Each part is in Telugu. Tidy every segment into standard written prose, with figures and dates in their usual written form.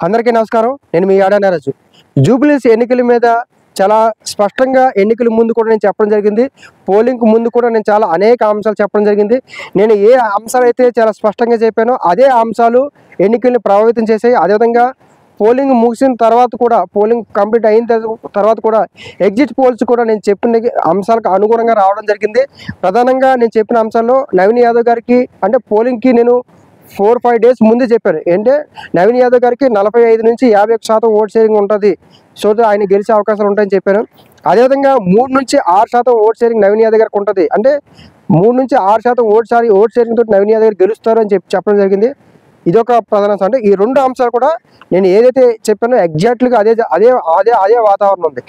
అందరికీ నమస్కారం. నేను మీ ఆడా నారాజు. జూబ్లీస్ ఎన్నికల మీద చాలా స్పష్టంగా ఎన్నికల ముందు కూడా నేను చెప్పడం జరిగింది. పోలింగ్‌కు ముందు కూడా నేను చాలా అనేక అంశాలు చెప్పడం జరిగింది. నేను ఏ అంశాలైతే చాలా స్పష్టంగా చెప్పానో అదే అంశాలు ఎన్నికల్ని ప్రభావితం చేశాయి. అదేవిధంగా పోలింగ్ ముగిసిన తర్వాత కూడా, పోలింగ్ కంప్లీట్ అయిన తర్వాత కూడా ఎగ్జిట్ పోల్స్ కూడా నేను చెప్పిన అంశాలకు అనుగుణంగా రావడం జరిగింది. ప్రధానంగా నేను చెప్పిన అంశాల్లో నవీన్ యాదవ్ గారికి అంటే పోలింగ్‌కి నేను 4-5 డేస్ ముందే చెప్పాను. ఏంటంటే నవీన్ యాదవ్ గారికి 45 నుంచి 51% ఓట్ షేరింగ్ ఉంటుంది. సో ఆయన గెలిచే అవకాశాలు ఉంటాయని చెప్పాను. అదేవిధంగా 3 నుంచి 6% ఓట్ షేరింగ్ నవీన్ యాదవ్ గారికి ఉంటుంది. అంటే 3 నుంచి 6% ఓట్ షేరింగ్ తోటి నవీన్ యాదవ్ గారు గెలుస్తారు అని చెప్పడం జరిగింది. ఇదొక ప్రధాన అంశం. అంటే ఈ 2 అంశాలు కూడా నేను ఏదైతే చెప్పానో ఎగ్జాక్ట్‌గా అదే వాతావరణం ఉంది.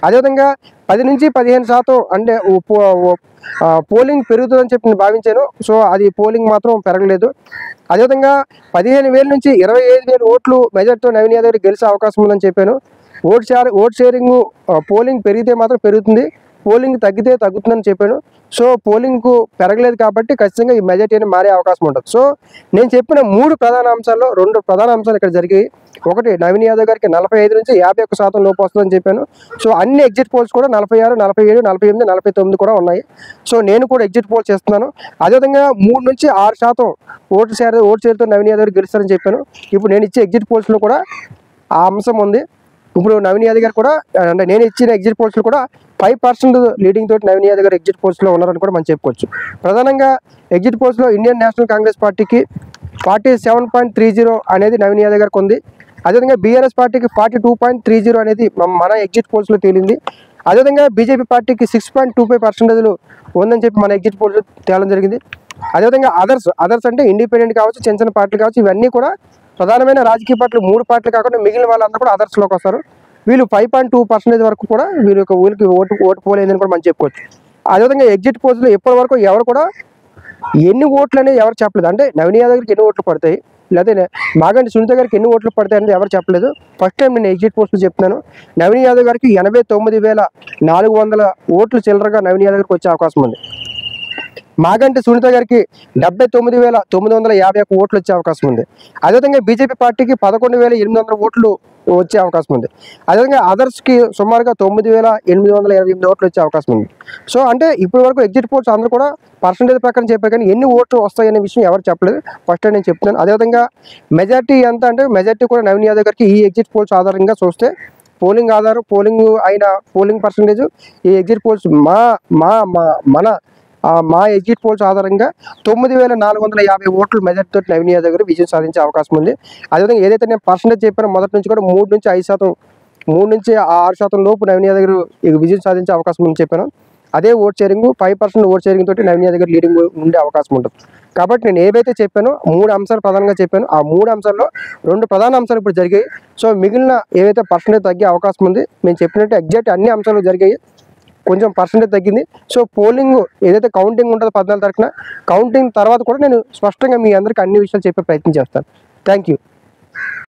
అదేవిధంగా 10 నుంచి 15% అంటే పోలింగ్ పెరుగుతుందని చెప్పి నేను భావించాను. సో అది పోలింగ్ మాత్రం పెరగలేదు. అదేవిధంగా 15,000 నుంచి 25,000 ఓట్లు మెజార్టీతో నవీన్ యాదవ్ గారికి గెలిచే అవకాశం ఉందని చెప్పాను. ఓట్ షేరింగ్ పోలింగ్ పెరిగితే మాత్రం పెరుగుతుంది, పోలింగ్ తగ్గితే తగ్గుతుందని చెప్పాను. సో పోలింగ్కు పెరగలేదు కాబట్టి ఖచ్చితంగా ఈ మెజార్టీ అనేది మారే అవకాశం ఉంటుంది. సో నేను చెప్పిన 3 ప్రధాన అంశాల్లో 2 ప్రధాన అంశాలు ఇక్కడ జరిగాయి. ఒకటి, నవీన్ యాదవ్ గారికి 45 నుంచి 51% లోపు వస్తుందని చెప్పాను. సో అన్ని ఎగ్జిట్ పోల్స్ కూడా 46, 47, 48, 49 కూడా ఉన్నాయి. సో నేను కూడా ఎగ్జిట్ పోల్స్ చేస్తున్నాను. అదేవిధంగా 3 నుంచి 6% ఓటు షేర్తో నవీన్ యాదవ్ గారు గెలుస్తారని చెప్పాను. ఇప్పుడు నేను ఇచ్చే ఎగ్జిట్ పోల్స్లో కూడా ఆ అంశం ఉంది. ఇప్పుడు నవీన్ యాదవ్ గారు కూడా అంటే నేను ఇచ్చిన ఎగ్జిట్ పోల్స్లో కూడా 5% లీడింగ్ తోటి నవీన్ యాదవ్ గారు ఎగ్జిట్ పోల్స్లో ఉన్నారని కూడా మనం చెప్పుకోవచ్చు. ప్రధానంగా ఎగ్జిట్ పోల్స్లో ఇండియన్ నేషనల్ కాంగ్రెస్ పార్టీకి 47.30 అనేది నవీన్ యాదవ్ గారికి ఉంది. అదేవిధంగా బీఆర్ఎస్ పార్టీకి 42.30 అనేది మన ఎగ్జిట్ పోల్స్లో తేలింది. అదేవిధంగా బీజేపీ పార్టీకి 6.25% ఉందని చెప్పి మన ఎగ్జిట్ పోల్స్ తేలడం జరిగింది. అదేవిధంగా అదర్స్ అంటే ఇండిపెండెంట్ కావచ్చు, చిన్న చిన్న పార్టీలు కావచ్చు, ఇవన్నీ కూడా ప్రధానమైన రాజకీయ పార్టీలు 3 పార్టీలు కాకుండా మిగిలిన వాళ్ళందరూ కూడా అదర్స్లోకి వస్తారు. వీళ్ళు 5.2% వరకు కూడా వీళ్ళకి ఓటు పోలేదని కూడా మనం చెప్పుకోవచ్చు. అదేవిధంగా ఎగ్జిట్ పోల్స్లో ఇప్పటి వరకు ఎవరు కూడా ఎన్ని ఓట్లు అనేది ఎవరు చెప్పలేదు. అంటే నవీన్ యాదవ్ గారికి ఎన్ని ఓట్లు పడతాయి, లేకపోతే మాగంటి సునీత గారికి ఎన్ని ఓట్లు పడతాయి అనేది ఎవరు చెప్పలేదు. ఫస్ట్ టైం నేను ఎగ్జిట్ పోస్టులు చెప్తున్నాను. నవీన్ యాదవ్ గారికి 89,400 ఓట్లు చిల్లరగా నవీన్ యాదవ్ గారికి వచ్చే అవకాశం ఉంది. మాగంటి సునీత గారికి 79,951 ఓట్లు వచ్చే అవకాశం ఉంది. అదేవిధంగా బీజేపీ పార్టీకి 11,800 ఓట్లు వచ్చే అవకాశం ఉంది. అదేవిధంగా అదర్స్కి సుమారుగా 9,828 ఓట్లు వచ్చే అవకాశం ఉంది. సో అంటే ఇప్పటి వరకు ఎగ్జిట్ పోల్స్ అందరూ కూడా పర్సంటేజ్ ప్రకారం చెప్పారు, కానీ ఎన్ని ఓట్లు వస్తాయనే విషయం ఎవరు చెప్పలేదు. ఫస్ట్ నేను చెప్తున్నాను. అదేవిధంగా మెజార్టీ ఎంత అంటే మెజార్టీ కూడా నవీన్ యాదవ్ గారికి ఈ ఎగ్జిట్ పోల్స్ ఆధారంగా చూస్తే పోలింగ్ అయిన పోలింగ్ పర్సంటేజ్ ఈ ఎగ్జిట్ పోల్స్ మా ఎగ్జిట్ పోల్స్ ఆధారంగా 9,450 ఓట్లు మెజార్టీతో నవీన్ యాదవ్ గారు విజయం సాధించే అవకాశం ఉంది. అదేవిధంగా ఏదైతే నేను పర్సంటేజ్ చెప్పానో మొదటి నుంచి కూడా 3 నుంచి 6% లోపు నవీన్ యాదవ్ గారు విజయం సాధించే అవకాశం ఉందని చెప్పాను. అదే ఓట్ షేరింగ్ 5% ఓట్ షేరింగ్ తోటి నవీన్ యాదవ్ గారు లీడింగ్ ఉండే అవకాశం ఉంటుంది. కాబట్టి నేను ఏవైతే చెప్పానో 3 అంశాలు ప్రధానంగా చెప్పాను. ఆ 3 అంశాల్లో 2 ప్రధాన అంశాలు ఇప్పుడు జరిగాయి. సో మిగిలిన ఏవైతే పర్సంటేజ్ తగ్గే అవకాశం ఉంది, మేము చెప్పినట్టు ఎగ్జాక్ట్ అన్ని అంశాలు జరిగాయి, కొంచెం పర్సంటేజ్ తగ్గింది. సో పోలింగ్ ఏదైతే కౌంటింగ్ ఉంటుందో 14 తారీఖున, కౌంటింగ్ తర్వాత కూడా నేను స్పష్టంగా మీ అందరికీ అన్ని విషయాలు చెప్పే ప్రయత్నం చేస్తాను. Thank you.